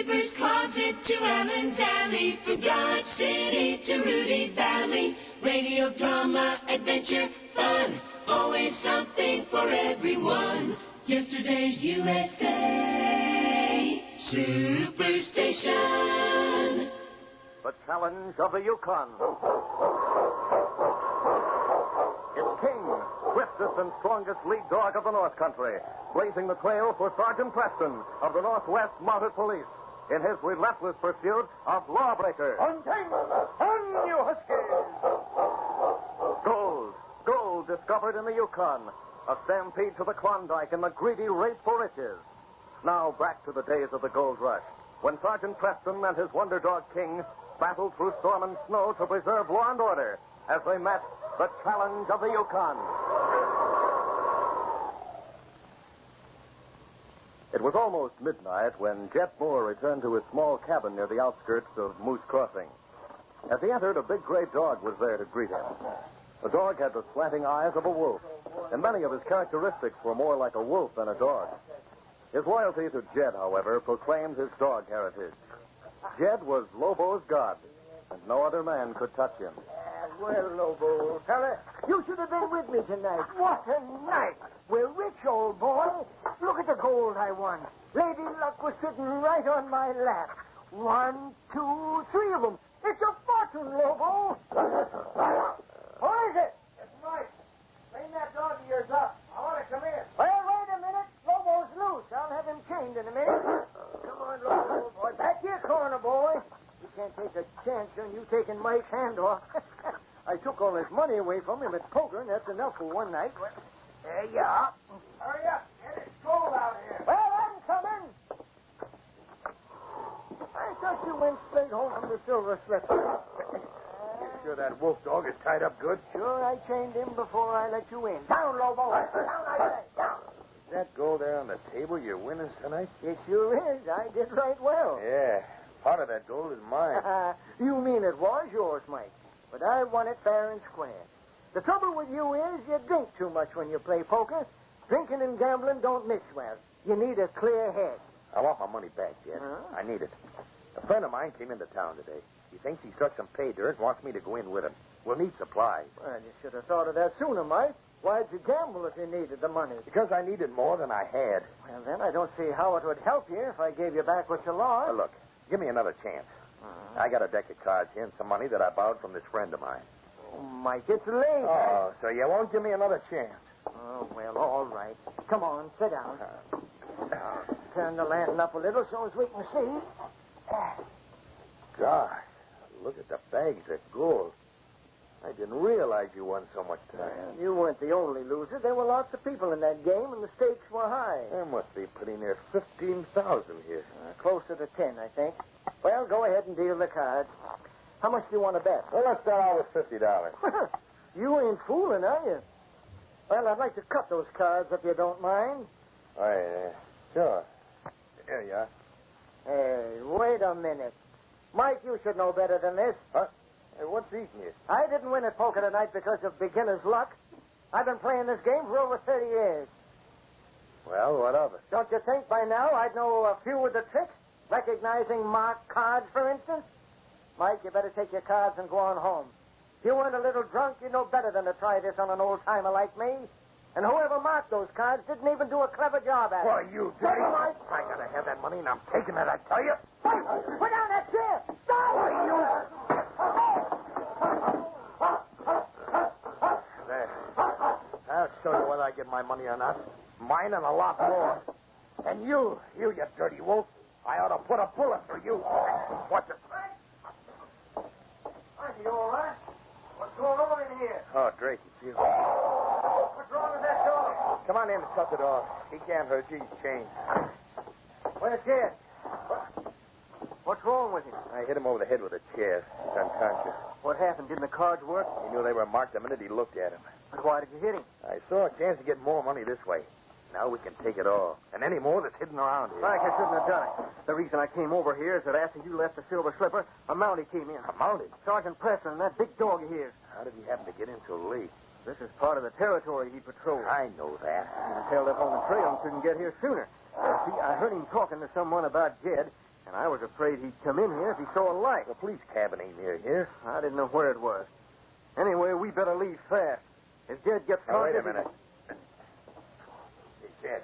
Skipper's Closet to Allen's Alley, from Dodge City to Rudy Valley. Radio, drama, adventure, fun, always something for everyone. Yesterday's USA Superstation. The challenge of the Yukon. It's King, swiftest and strongest lead dog of the North Country, blazing the trail for Sergeant Preston of the Northwest Mounted Police in his relentless pursuit of lawbreakers. On King! On, you huskies! Gold discovered in the Yukon. A stampede to the Klondike and the greedy race for riches. Now back to the days of the gold rush, when Sergeant Preston and his wonder dog King battled through storm and snow to preserve law and order as they met the challenge of the Yukon. It was almost midnight when Jet Moore returned to his small cabin near the outskirts of Moose Crossing. As he entered, a big gray dog was there to greet him. The dog had the slanting eyes of a wolf, and many of his characteristics were more like a wolf than a dog. His loyalty to Jed, however, proclaimed his dog heritage. Jed was Lobo's god, and no other man could touch him. Well, Lobo, fella, you should have been with me tonight. What a night! We're rich, old boy. Look at the gold I won. Lady Luck was sitting right on my lap. 1, 2, 3 of them. It's a fortune, Lobo. What is it? It's Mike. Bring that dog of yours up. I want to come in. Well, wait a minute. Lobo's loose. I'll have him chained in a minute. Come on, Lobo, boy. Back to your corner, boy. You can't take a chance on you taking Mike's hand off. I took all his money away from him at poker, and that's enough for one night. There you are. Hurry up. Get it cold out here. Well, I'm coming. I thought you went straight home from the Silver Slipper. You sure that wolf dog is tied up good? Sure, I chained him before I let you in. Down, Lobo. Down, I say. Down. Is that gold there on the table your winnings tonight? It sure is. I did right well. Yeah. Part of that gold is mine. You mean it was yours, Mike. But I won it fair and square. The trouble with you is you drink too much when you play poker. Drinking and gambling don't mix well. You need a clear head. I want my money back, Jed. I need it. A friend of mine came into town today. He thinks he struck some pay dirt and wants me to go in with him. We'll need supplies. Well, you should have thought of that sooner, Mike. Why'd you gamble if you needed the money? Because I needed more than I had. Well, then I don't see how it would help you if I gave you back what you lost. Look, give me another chance. I got a deck of cards here and some money that I borrowed from this friend of mine. Oh, Mike, it's late. Oh, so you won't give me another chance? Oh, well, all right. Come on, sit down. Turn the lantern up a little so as we can see. Gosh, look at the bags of gold. I didn't realize you won so much tonight. You weren't the only loser. There were lots of people in that game, and the stakes were high. There must be pretty near 15,000 here. Closer to 10, I think. Well, go ahead and deal the cards. How much do you want to bet? Well, let's start out with $50. You ain't fooling, are you? Well, I'd like to cut those cards if you don't mind. Oh, yeah. Sure. Here you are. Hey, wait a minute. Mike, you should know better than this. Huh? Hey, what's eating you? I didn't win at poker tonight because of beginner's luck. I've been playing this game for over 30 years. Well, what of it? Don't you think by now I'd know a few of the tricks? Recognizing marked cards, for instance? Mike, you better take your cards and go on home. If you weren't a little drunk, you know better than to try this on an old-timer like me. And whoever marked those cards didn't even do a clever job at it. Why, you dirty... Mike. I gotta have that money, and I'm taking it, I tell you. Put down that chair! Stop! There. I'll show you whether I get my money or not. Mine and a lot more. And you dirty wolf. I ought to put a bullet through you. Watch it. Are you all right? What's going on in here? Oh, Drake, it's you. What's wrong with that dog? Come on in and cut it off. He can't hurt you. He's chained. Where's Jed? What's wrong with him? I hit him over the head with a chair. He's unconscious. What happened? Didn't the cards work? He knew they were marked the minute he looked at him. But why did you hit him? I saw a chance to get more money this way. Now we can take it all. And any more that's hidden around here. Like I shouldn't have done it. The reason I came over here is that after you left the Silver Slipper, a mountie came in. A mountie? Sergeant Preston and that big dog of his. How did he happen to get in so late? This is part of the territory he patrols. I know that. He was held up on the trail and couldn't get here sooner. See, I heard him talking to someone about Jed. And I was afraid he'd come in here if he saw a light. The police cabin ain't near here. I didn't know where it was. Anyway, we better leave fast. If Jed gets Now, caught... wait a minute. Hey, Jed.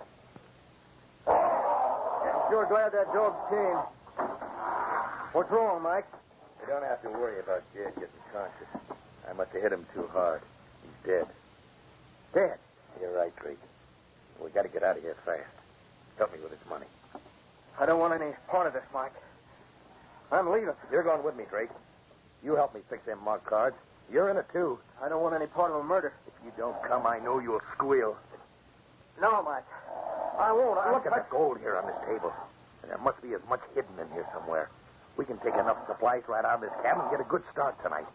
Sure glad that dog came. What's wrong, Mike? You don't have to worry about Jed getting conscious. I must have hit him too hard. He's dead. Dead? You're right, Drake. We got to get out of here fast. Help me with this money. I don't want any part of this, Mike. I'm leaving. You're going with me, Drake. You help me fix them marked cards. You're in it, too. I don't want any part of a murder. If you don't come, I know you'll squeal. No, Mike. I won't. Look at the gold here on this table. And there must be as much hidden in here somewhere. We can take enough supplies right out of this cabin and get a good start tonight.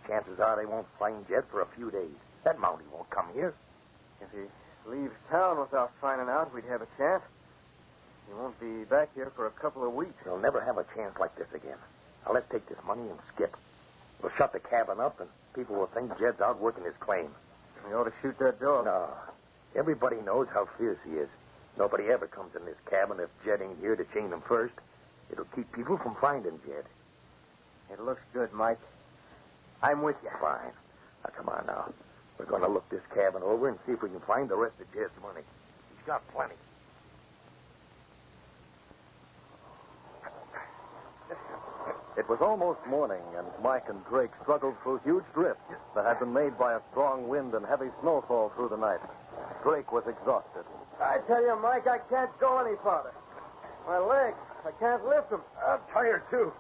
Chances are they won't find Jed for a few days. That Mountie won't come here. If he leaves town without finding out, we'd have a chance. He won't be back here for a couple of weeks. He'll never have a chance like this again. Now, let's take this money and skip. We'll shut the cabin up, and people will think Jed's out working his claim. We ought to shoot that dog. No. Everybody knows how fierce he is. Nobody ever comes in this cabin if Jed ain't here to chain him first. It'll keep people from finding Jed. It looks good, Mike. I'm with you. Fine. Now, come on now. We're going to look this cabin over and see if we can find the rest of Jed's money. He's got plenty. It was almost morning, and Mike and Drake struggled through huge drifts that had been made by a strong wind and heavy snowfall through the night. Drake was exhausted. I tell you, Mike, I can't go any farther. My legs, I can't lift them. I'm tired, too.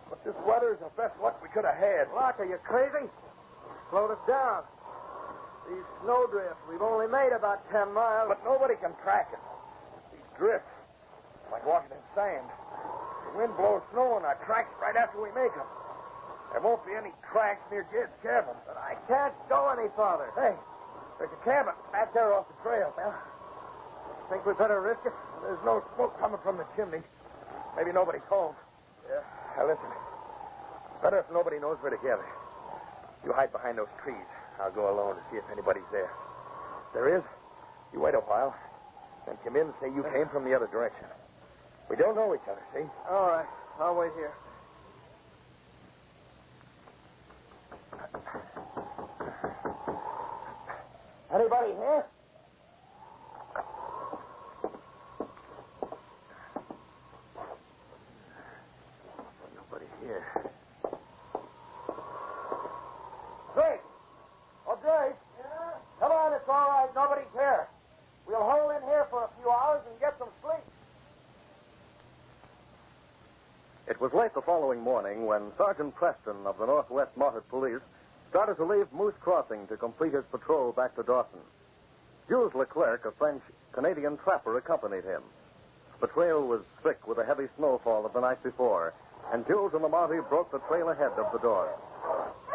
But this weather's the best luck we could have had. Locke, are you crazy? Slowed us down. These snowdrifts, we've only made about 10 miles. But nobody can track it. These drifts, like walking in sand. The wind blows snow on our tracks right after we make them. There won't be any tracks near Jed's cabin. But I can't go any farther. Hey, there's a cabin back there off the trail. Well, think we better risk it? There's no smoke coming from the chimney. Maybe nobody's home. Yeah. Now, listen. Better if nobody knows we're together. You hide behind those trees. I'll go alone to see if anybody's there. If there is, you wait a while, then come in and say you came from the other direction. We don't know each other, see? All right. I'll wait here. Anybody here? Nobody here. Drake! Oh, Drake! Yeah? Come on, it's all right. Nobody's here. We'll hold in here for a few hours and get some sleep. It was late the following morning when Sergeant Preston of the Northwest Mounted Police started to leave Moose Crossing to complete his patrol back to Dawson. Jules Leclerc, a French-Canadian trapper, accompanied him. The trail was thick with the heavy snowfall of the night before, and Jules and the Mountie broke the trail ahead of the dog.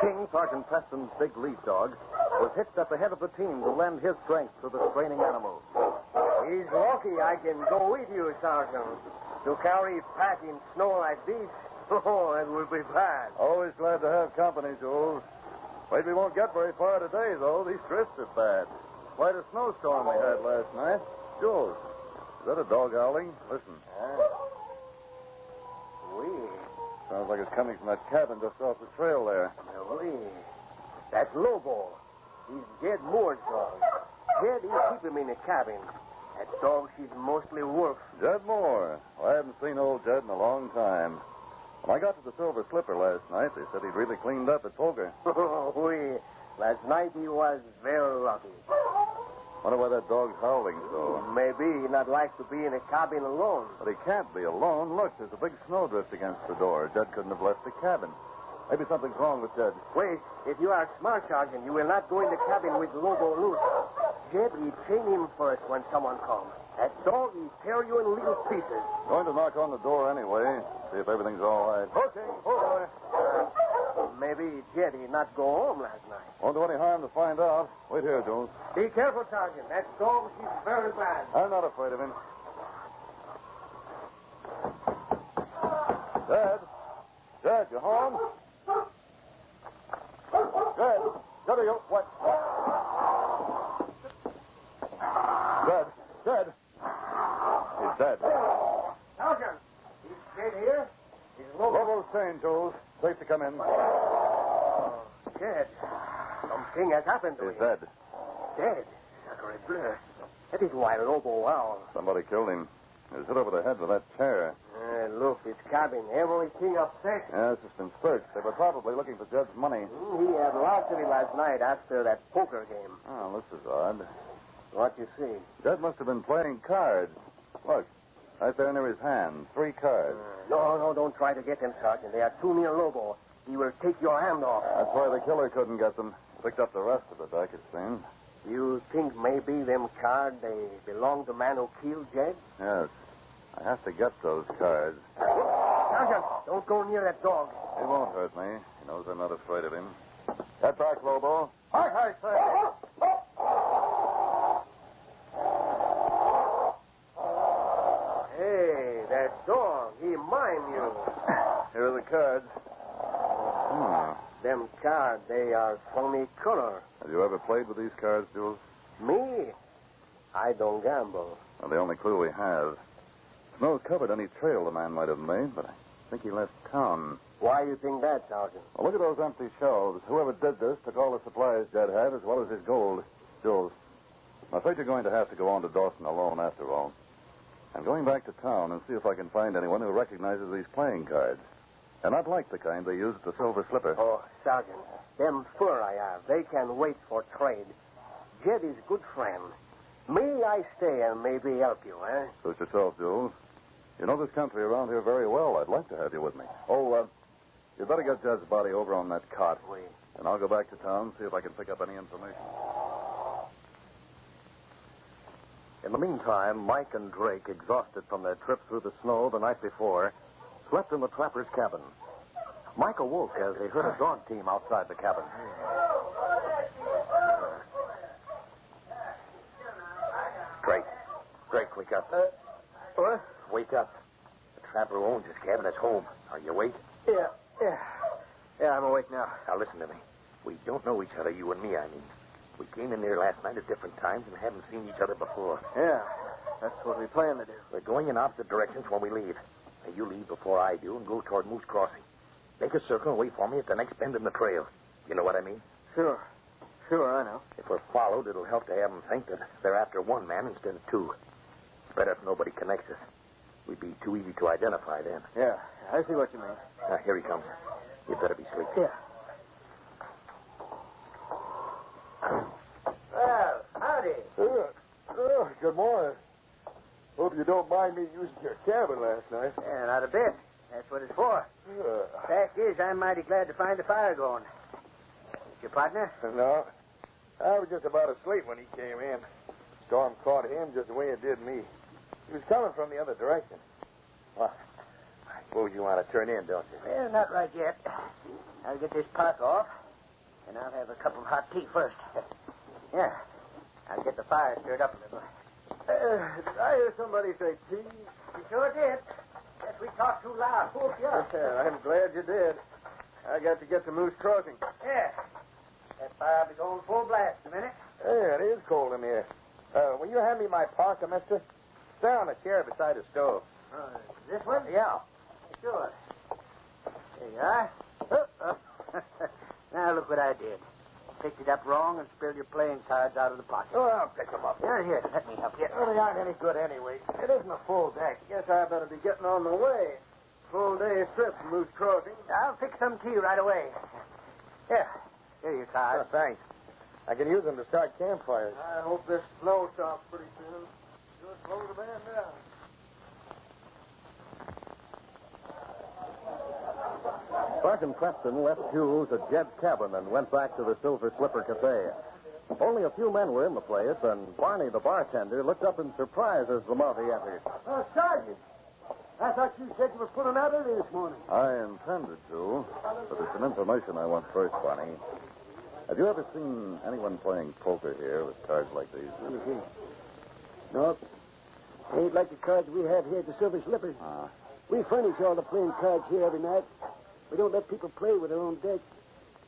King, Sergeant Preston's big lead dog, was hitched at the head of the team to lend his strength to the straining animal. He's lucky I can go with you, Sergeant. To carry pack in snow like this, oh, it would be bad. Always glad to have company, Jules. Afraid we won't get very far today, though. These drifts are bad. Quite a snowstorm we had last night. Jules, is that a dog howling? Listen. Oui. Sounds like it's coming from that cabin just off the trail there. Oui. That's Lobo. He's Jed Moore's dog. Jed, he keep him in the cabin. That dog, she's mostly wolf. Jed Moore. Well, I haven't seen old Jed in a long time. When I got to the Silver Slipper last night, they said he'd really cleaned up at poker. Oh, oui. Last night he was very lucky. Wonder why that dog's howling so. Maybe he not like to be in a cabin alone. But he can't be alone. Look, there's a big snowdrift against the door. Jed couldn't have left the cabin. Maybe something's wrong with Jed. Wait, if you are smart, Sergeant, you will not go in the cabin with Lobo loose. Jed, he chain him first when someone comes. That dog, he tear you in little pieces. Going to knock on the door anyway, see if everything's all right. Okay. Maybe Jed, he not go home last night. Won't do any harm to find out. Wait here, Jules. Be careful, Sergeant. That dog, she's very bad. I'm not afraid of him. Jed? Jed, you home? Jed? Jed, are you... What? Jed? Jed? He's dead. Sergeant, he's dead here. Lobo's chain, Jules. Safe to come in. Oh, Jed. Something has happened to him. He's dead. Dead? Sacre bleu. That is why Lobo howled. Somebody killed him. He was hit over the head with that chair. Look, his cabin. Everything upset. Yeah, it's just been searched. They were probably looking for Jed's money. He had lots of it last night after that poker game. Oh, this is odd. What you see? Jed must have been playing cards. Look, right there near his hand. 3 cards. No, don't try to get them, Sergeant. They are too near Lobo. He will take your hand off. That's why the killer couldn't get them. Picked up the rest of the deck, it seems. You think maybe them cards, they belong to the man who killed Jed? Yes. I have to get those cards. Sergeant, don't go near that dog. He won't hurt me. He knows I'm not afraid of him. Get back, Lobo. Hi, Sergeant. Hey, that dog, he mind you. Here are the cards. Them cards, they are funny color. Have you ever played with these cards, Jules? Me? I don't gamble. Well, the only clue we have. Snow's covered any trail the man might have made, but I think he left town. Why you think that, Sergeant? Well, look at those empty shelves. Whoever did this took all the supplies Jed had, as well as his gold. Jules, I'm afraid you're going to have to go on to Dawson alone, after all. I'm going back to town and see if I can find anyone who recognizes these playing cards. They're not like the kind they use at the Silver Slipper. Oh, Sergeant, them fur I have, they can wait for trade. Jed is good friend. Me, I stay and maybe help you, eh? Suit yourself, Jules. You know this country around here very well. I'd like to have you with me. Oh, you'd better get Jed's body over on that cot. Oui. And I'll go back to town, see if I can pick up any information. In the meantime, Mike and Drake, exhausted from their trip through the snow the night before, slept in the trapper's cabin. Mike awoke as he heard a dog team outside the cabin. Drake, wake up. What? Wake up. The trapper who owns this cabin is home. Are you awake? Yeah, I'm awake now. Now, listen to me. We don't know each other, you and me, I mean. We came in there last night at different times and haven't seen each other before. Yeah, that's what we plan to do. We're going in opposite directions when we leave. Now, you leave before I do and go toward Moose Crossing. Make a circle and wait for me at the next bend in the trail. You know what I mean? Sure, I know. If we're followed, it'll help to have them think that they're after one man instead of 2. It's better if nobody connects us. We'd be too easy to identify then. Yeah, I see what you mean. Now, here he comes. You better be sleeping. Yeah. Well, howdy. Good morning. Hope you don't mind me using your cabin last night. Yeah, not a bit. That's what it's for. Fact is, I'm mighty glad to find the fire going. Your partner? No. I was just about asleep when he came in. Storm caught him just the way it did me. He was coming from the other direction. Well, I suppose you want to turn in, don't you? Well, not right yet. I'll get this pot off, and I'll have a cup of hot tea first. Yeah, I'll get the fire stirred up a little. Did I hear somebody say tea? You sure did. Guess we talked too loud. Whoop you up. I'm glad you did. I got to get to Moose Crossing. Yeah. That fire will be going full blast in a minute. Yeah, it is cold in here. Will you hand me my parka, mister? Stay on the chair beside the stove. This one? Yeah. Sure. There you are. Now look what I did. Picked it up wrong and spilled your playing cards out of the pocket. Oh, I'll pick them up. Here, let me help you. Well, they aren't any good anyway. It isn't a full deck. Guess I better be getting on the way. Full day's trip from Moose Crossing. I'll fix some tea right away. Here are your cards. Thanks. I can use them to start campfires. I hope this snow stops pretty soon. Sure slow the man down. Sergeant Preston left Jules at Jed's cabin and went back to the Silver Slipper Cafe. Only a few men were in the place, and Barney, the bartender, looked up in surprise as the Lamothe entered. Sergeant, I thought you said you were pulling out early this morning. I intended to, but there's some information I want first, Barney. Have you ever seen anyone playing poker here with cards like these? Let me see. No. Ain't like the cards we have here at the Silver Slipper. We furnish all the playing cards here every night. We don't let people play with their own deck.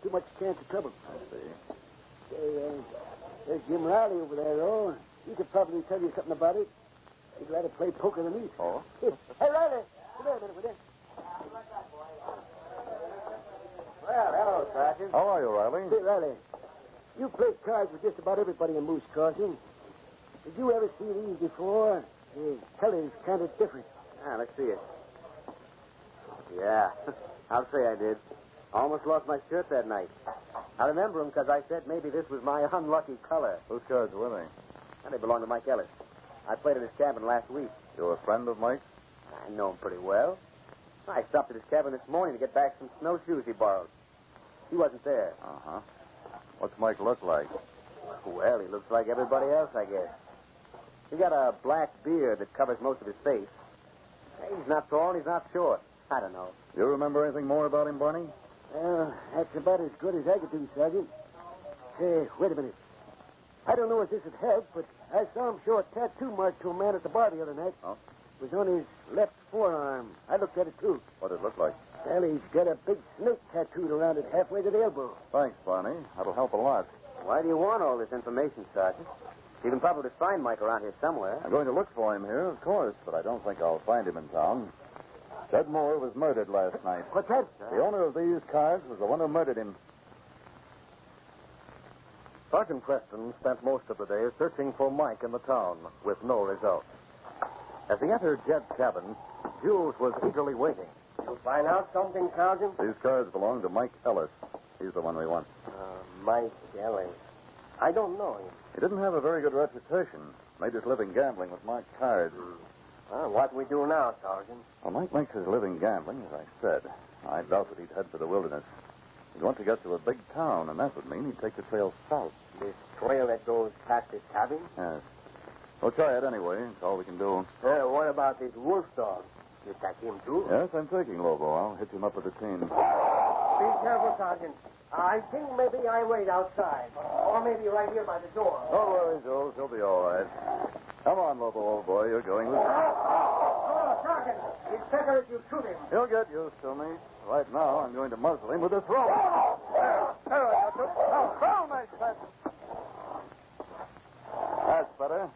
Too much chance of trouble. I see. Say, there's Jim Riley over there, though. He could probably tell you something about it. He'd rather play poker than me. Oh? Hey, Riley, come here a minute with this. Sergeant. How are you, Riley? Hey, Riley. You played cards with just about everybody in Moose Crossing. Did you ever see these before? The color's kind of different. Let's see it. Yeah, I'll say I did. Almost lost my shirt that night. I remember him because I said maybe this was my unlucky color. Whose cards were they? And they belong to Mike Ellis. I played at his cabin last week. You're a friend of Mike's? I know him pretty well. I stopped at his cabin this morning to get back some snowshoes he borrowed. He wasn't there. Uh-huh. What's Mike look like? Well, he looks like everybody else, I guess. He got a black beard that covers most of his face. He's not tall and he's not short. I don't know. You remember anything more about him, Barney? Well, that's about as good as I could do, Sergeant. Hey, wait a minute. I don't know if this would help, but I saw him show a tattoo mark to a man at the bar the other night. Oh? It was on his left forearm. I looked at it, too. What did it look like? Well, he's got a big snake tattooed around it halfway to the elbow. Thanks, Barney. That'll help a lot. Why do you want all this information, Sergeant? You can probably find Mike around here somewhere. I'm going to look for him here, of course, but I don't think I'll find him in town. Ted Moore was murdered last night. What's that? The owner of these cards was the one who murdered him. Sergeant Preston spent most of the day searching for Mike in the town, with no result. As he entered Jed's cabin, Jules was eagerly waiting. You find out something, Sergeant? These cards belong to Mike Ellis. He's the one we want. Mike Ellis. I don't know him. He didn't have a very good reputation. Made his living gambling with Mike's cards. What do we do now, Sergeant? Well, Mike makes his living gambling, as I said. I doubt that he'd head for the wilderness. He'd want to get to a big town, and that would mean he'd take the trail south. This trail that goes past his cabin? Yes. We'll try it anyway. It's all we can do. What about this wolf dog? You take him, too? Yes, I'm taking Lobo. I'll hitch him up with the team. Be careful, Sergeant. I think maybe I wait outside. Or maybe right here by the door. Don't worry, Jules. He'll be all right. Come on, Lobo, old boy. You're going with me. Oh, Sergeant. It's better if you shoot him. He'll get used to me. Right now, I'm going to muzzle him with this rope. There, I got you. Now, throw, my pet. That's better.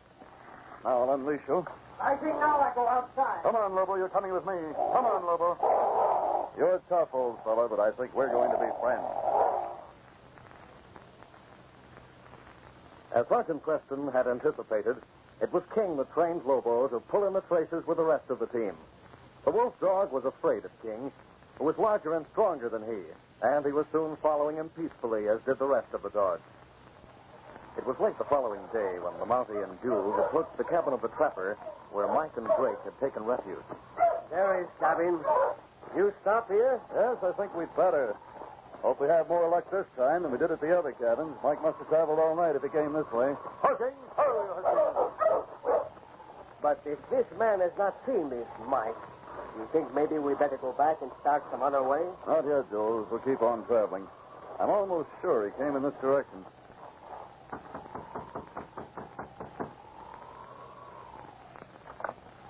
Now I'll unleash you. I think now I go outside. Come on, Lobo. You're coming with me. Come on, Lobo. You're a tough old fellow, but I think we're going to be friends. As Sergeant Preston had anticipated, it was King that trained Lobo to pull in the traces with the rest of the team. The wolf dog was afraid of King, who was larger and stronger than he, and he was soon following him peacefully, as did the rest of the dogs. It was late the following day when the Mountie and Jules approached the cabin of the trapper, where Mike and Drake had taken refuge. There is cabin. You stop here? Yes, I think we'd better. Hope we have more luck this time than we did at the other cabins. Mike must have traveled all night if he came this way. Hunting! But if this man has not seen this Mike, you think maybe we better go back and start some other way? Not yet, Jules. We'll keep on traveling. I'm almost sure he came in this direction.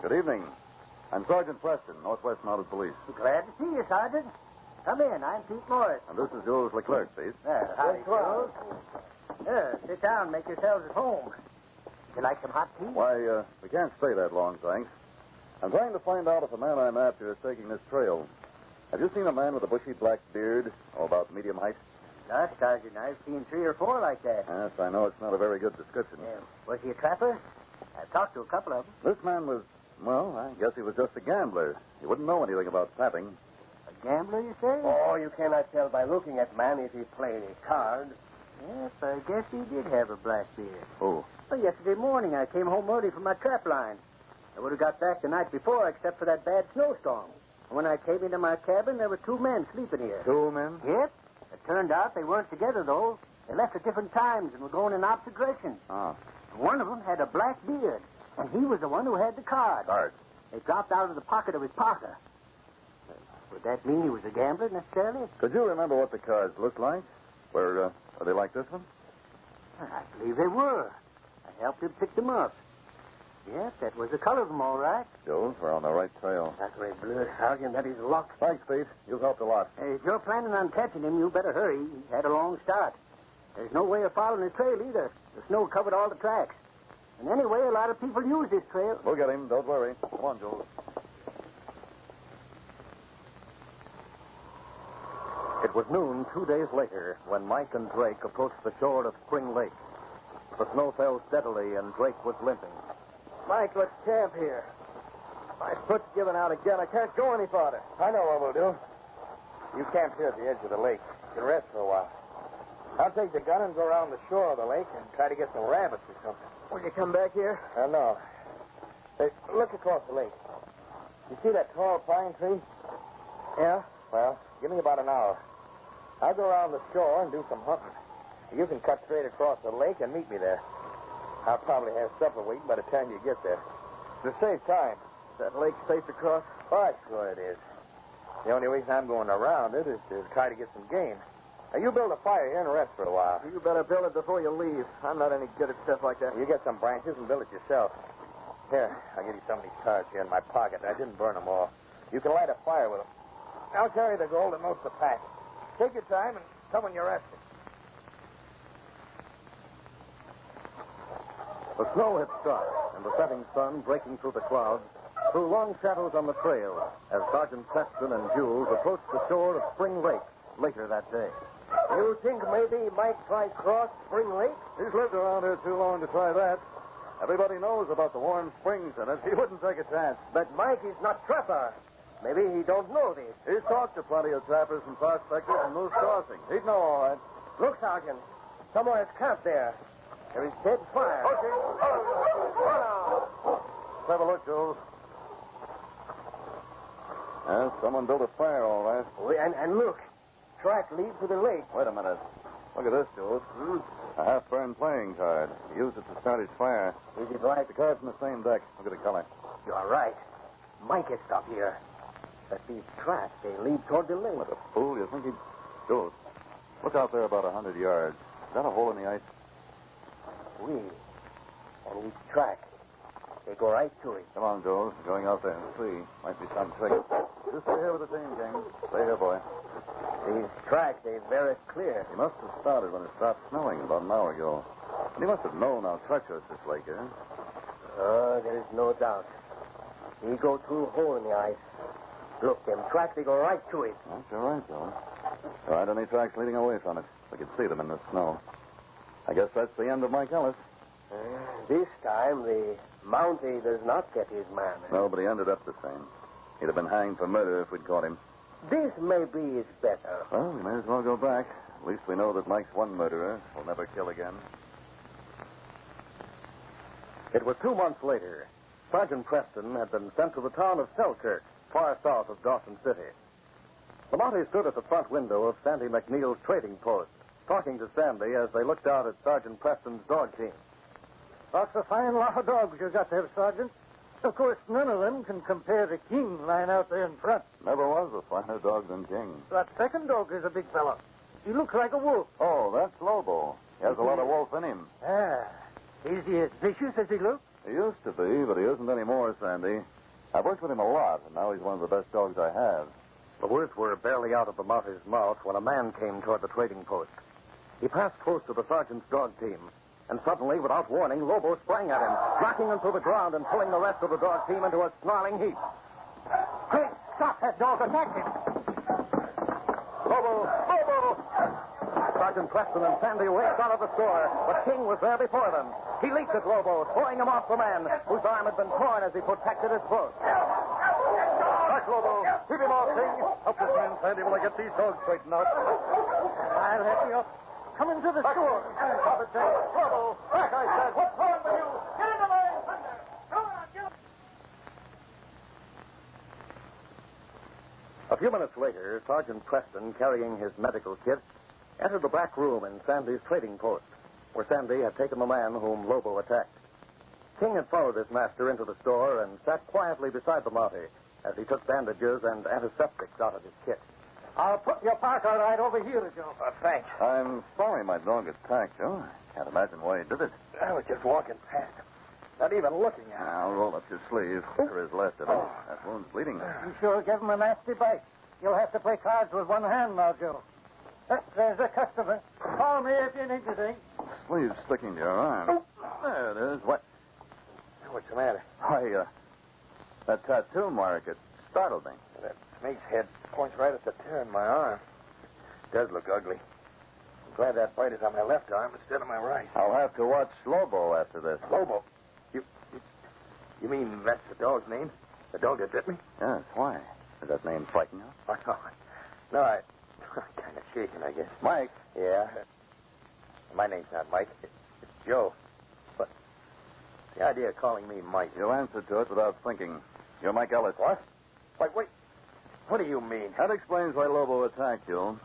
Good evening. I'm Sergeant Preston, Northwest Mounted Police. Glad to see you, Sergeant. Come in. I'm Pete Morris. And this is Jules Leclerc, Pete. Howdy, Jules. Sit down. Make yourselves at home. You like some hot tea? Why, we can't stay that long, thanks. I'm trying to find out if the man I'm after is taking this trail. Have you seen a man with a bushy black beard, about medium height? No, Sergeant. I've seen 3 or 4 like that. Yes, I know it's not a very good description. Was he a trapper? I've talked to a couple of them. This man was, well, I guess he was just a gambler. He wouldn't know anything about tapping. A gambler, you say? Oh, you cannot tell by looking at man if he played cards. Yes, I guess he did have a black beard. Oh. Well, yesterday morning I came home early from my trap line. I would have got back the night before except for that bad snowstorm. And when I came into my cabin, there were 2 men sleeping here. 2 men? Yep. It turned out they weren't together, though. They left at different times and were going in opposite directions. Ah. One of them had a black beard, and he was the one who had the card. Cards. They dropped out of the pocket of his parka. Would that mean he was a gambler, necessarily? Could you remember what the cards looked like? Were they like this one? I believe they were. I helped him pick them up. Yes, that was the color of them, all right. Jules, we're on the right trail. That's right, Blue. Sergeant, that is luck. Thanks, Pete. You've helped a lot. Hey, if you're planning on catching him, you better hurry. He's had a long start. There's no way of following his trail either. The snow covered all the tracks. And anyway, a lot of people use this trail. We'll get him. Don't worry. Come on, Jules. It was noon 2 days later when Mike and Drake approached the shore of Spring Lake. The snow fell steadily, and Drake was limping. Mike, let's camp here. My foot's giving out again. I can't go any farther. I know what we'll do. You camp here at the edge of the lake. You can rest for a while. I'll take the gun and go around the shore of the lake and try to get some rabbits or something. Will you come back here? No. Hey, look across the lake. You see that tall pine tree? Yeah? Well, give me about an hour. I'll go around the shore and do some hunting. You can cut straight across the lake and meet me there. I'll probably have supper waiting by the time you get there. To save time. Is that lake safe to cross? Why, sure it is. The only reason I'm going around it is to try to get some game. Now, you build a fire here and rest for a while. You better build it before you leave. I'm not any good at stuff like that. You get some branches and build it yourself. Here, I'll give you some of these cards here in my pocket. I didn't burn them all. You can light a fire with them. I'll carry the gold and most of the pack. Take your time and come when you're resting. The snow had stopped, and the setting sun, breaking through the clouds, threw long shadows on the trail as Sergeant Preston and Jules approached the shore of Spring Lake later that day. You think maybe Mike tried cross Spring Lake? He's lived around here too long to try that. Everybody knows about the warm springs in it. He wouldn't take a chance. But Mike is not trapper. Maybe he don't know this. He's talked to plenty of trappers and prospectors in Moose Crossing. He'd know all right. Look, Sergeant. Someone has camped there. There is dead fire. Okay. Let's have a look, Jules. Someone built a fire, all right. Oh, and look. Track leads to the lake. Wait a minute. Look at this, Jules. A half-burned playing card. He used it to start his fire. Is it right? The card's in the same deck. Look at the color. You're right. Mike has stopped here. But these tracks, they lead toward the lake. What a fool. You think he'd... Jules, look out there about 100 yards. Is that a hole in the ice? Oui. And each track, they go right to it. Come on, Jules. We're going out there and see. Might be some trick. Just stay here with the team, King. Stay here, boy. These tracks, they're very clear. He must have started when it stopped snowing about an hour ago. And he must have known how treacherous this lake is. Oh, there is no doubt. He go through a hole in the ice. Look, them tracks, they go right to it. That's all right, Joe. There aren't any tracks leading away from it. We can see them in the snow. I guess that's the end of Mike Ellis. This time, the Mountie does not get his man. No, but he ended up the same. He'd have been hanged for murder if we'd caught him. This maybe is better. Well, we may as well go back. At least we know that Mike's one murderer. Will never kill again. It was 2 months later. Sergeant Preston had been sent to the town of Selkirk, far south of Dawson City. The Mountie stood at the front window of Sandy McNeil's trading post, talking to Sandy as they looked out at Sergeant Preston's dog team. That's a fine lot of dogs you got there, Sergeant. Of course, none of them can compare to King lying out there in front. Never was a finer dog than King. That second dog is a big fellow. He looks like a wolf. Oh, that's Lobo. He has a lot of wolf in him. Ah. Is he as vicious as he looks? He used to be, but he isn't anymore, Sandy. I've worked with him a lot, and now he's one of the best dogs I have. The words were barely out of the Mountie's mouth when a man came toward the trading post. He passed close to the sergeant's dog team, and suddenly, without warning, Lobo sprang at him, knocking him to the ground and pulling the rest of the dog team into a snarling heap. Quick, stop that dog. Attack him. Lobo! Lobo! Sergeant Preston and Sandy raced out of the store, but King was there before them. He leaped at Lobo, throwing him off the man, whose arm had been torn as he protected his throat. Back, Lobo. Keep him off, King. Help this man, Sandy, while I get these dogs straightened out. I'll help you up. Come into the store. Stop it, King. Lobo, back, I said. What's wrong with you? Get in the line, Thunder. Come on, get up. A few minutes later, Sergeant Preston, carrying his medical kit, entered the back room in Sandy's trading post, where Sandy had taken the man whom Lobo attacked. King had followed his master into the store and sat quietly beside the Mountie as he took bandages and antiseptics out of his kit. I'll put your parka right over here, Joe. Thanks. I'm sorry my dog attacked you. I can't imagine why he did it. I was just walking past him. Not even looking at him. Now, roll up your sleeve. There is left of it. That wound's bleeding. You sure gave him a nasty bite. You'll have to play cards with one hand now, Joe. There's a customer. Call me if you need anything. Sleeve's sticking to your arm. There it is. What? What's the matter? Why, that tattoo mark, it startled me. That snake's head points right at the tear in my arm. does look ugly. I'm glad that bite is on my left arm instead of my right. I'll have to watch Lobo after this. Lobo? You mean that's the dog's name? The dog that bit me? Yes, why? Does that name frighten you? No, I'm kind of shaken, I guess. Mike. Yeah. My name's not Mike. It's Joe. But the idea of calling me Mike. You answered to it without thinking. You're Mike Ellis. What? Wait. What do you mean? That explains why Lobo attacked you.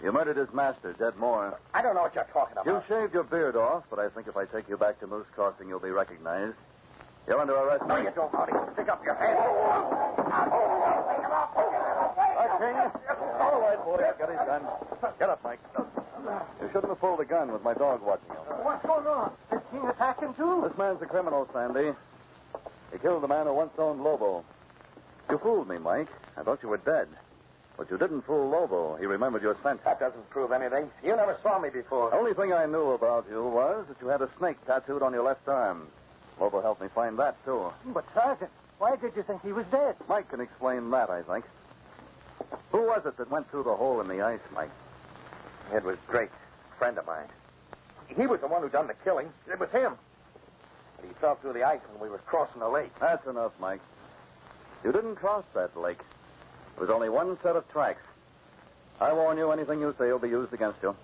You murdered his master, Jed Moore. I don't know what you're talking about. You shaved your beard off, but I think if I take you back to Moose Crossing, you'll be recognized. You're under arrest. No, you don't, Marty. Stick up your hand. King. All right, boy. I've got his gun. Get up, Mike. You shouldn't have pulled the gun with my dog watching you. What's going on? Is King attacking too? This man's a criminal, Sandy. He killed the man who once owned Lobo. You fooled me, Mike. I thought you were dead. But you didn't fool Lobo. He remembered your scent. That doesn't prove anything. You never saw me before. The only thing I knew about you was that you had a snake tattooed on your left arm. Lobo helped me find that, too. But, Sergeant, why did you think he was dead? Mike can explain that, I think. Who was it that went through the hole in the ice, Mike? It was Drake, a friend of mine. He was the one who done the killing. It was him. But he fell through the ice when we were crossing the lake. That's enough, Mike. You didn't cross that lake. There was only one set of tracks. I warn you, anything you say will be used against you.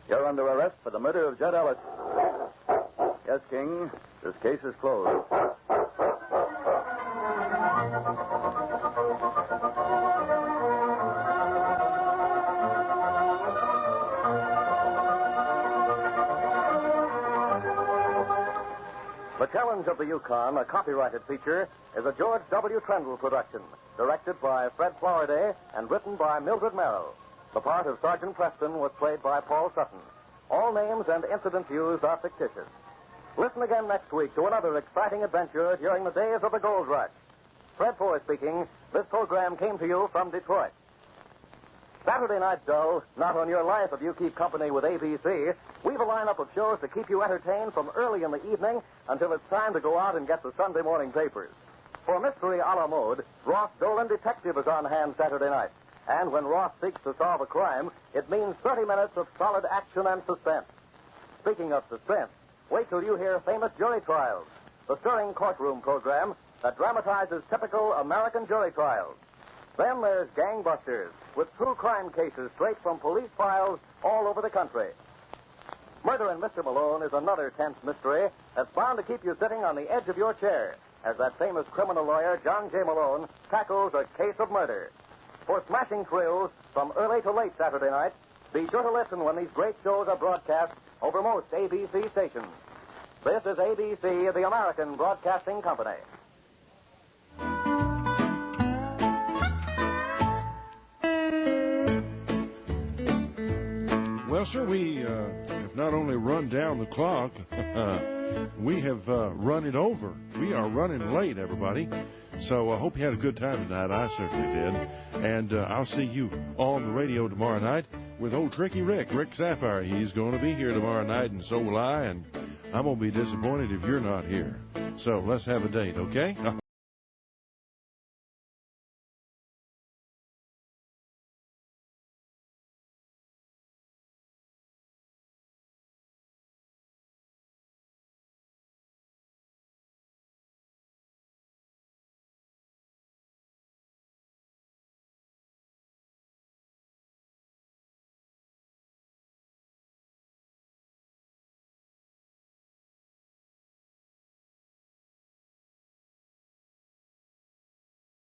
You're under arrest for the murder of Jed Ellis. Yes, King, this case is closed. The Challenge of the Yukon, a copyrighted feature, is a George W. Trendle production, directed by Fred Floriday and written by Mildred Merrill. The part of Sergeant Preston was played by Paul Sutton. All names and incidents used are fictitious. Listen again next week to another exciting adventure during the days of the gold rush. Fred Foy speaking. This program came to you from Detroit. Saturday night, Joe, not on your life if you keep company with ABC. We've a lineup of shows to keep you entertained from early in the evening until it's time to go out and get the Sunday morning papers. For Mystery a la Mode, Ross Dolan Detective is on hand Saturday night. And when Ross seeks to solve a crime, it means 30 minutes of solid action and suspense. Speaking of suspense, wait till you hear Famous Jury Trials, the stirring courtroom program that dramatizes typical American jury trials. Then there's Gangbusters, with true crime cases straight from police files all over the country. Murder in Mr. Malone is another tense mystery that's bound to keep you sitting on the edge of your chair as that famous criminal lawyer, John J. Malone, tackles a case of murder. For smashing thrills from early to late Saturday night, be sure to listen when these great shows are broadcast over most ABC stations. This is ABC, the American Broadcasting Company. Well, sir, we have not only run down the clock, we have run it over. We are running late, everybody. So I hope you had a good time tonight. I certainly did. And I'll see you on the radio tomorrow night with old Tricky Rick Sapphire. He's going to be here tomorrow night, and so will I. And I'm going to be disappointed if you're not here. So let's have a date, okay?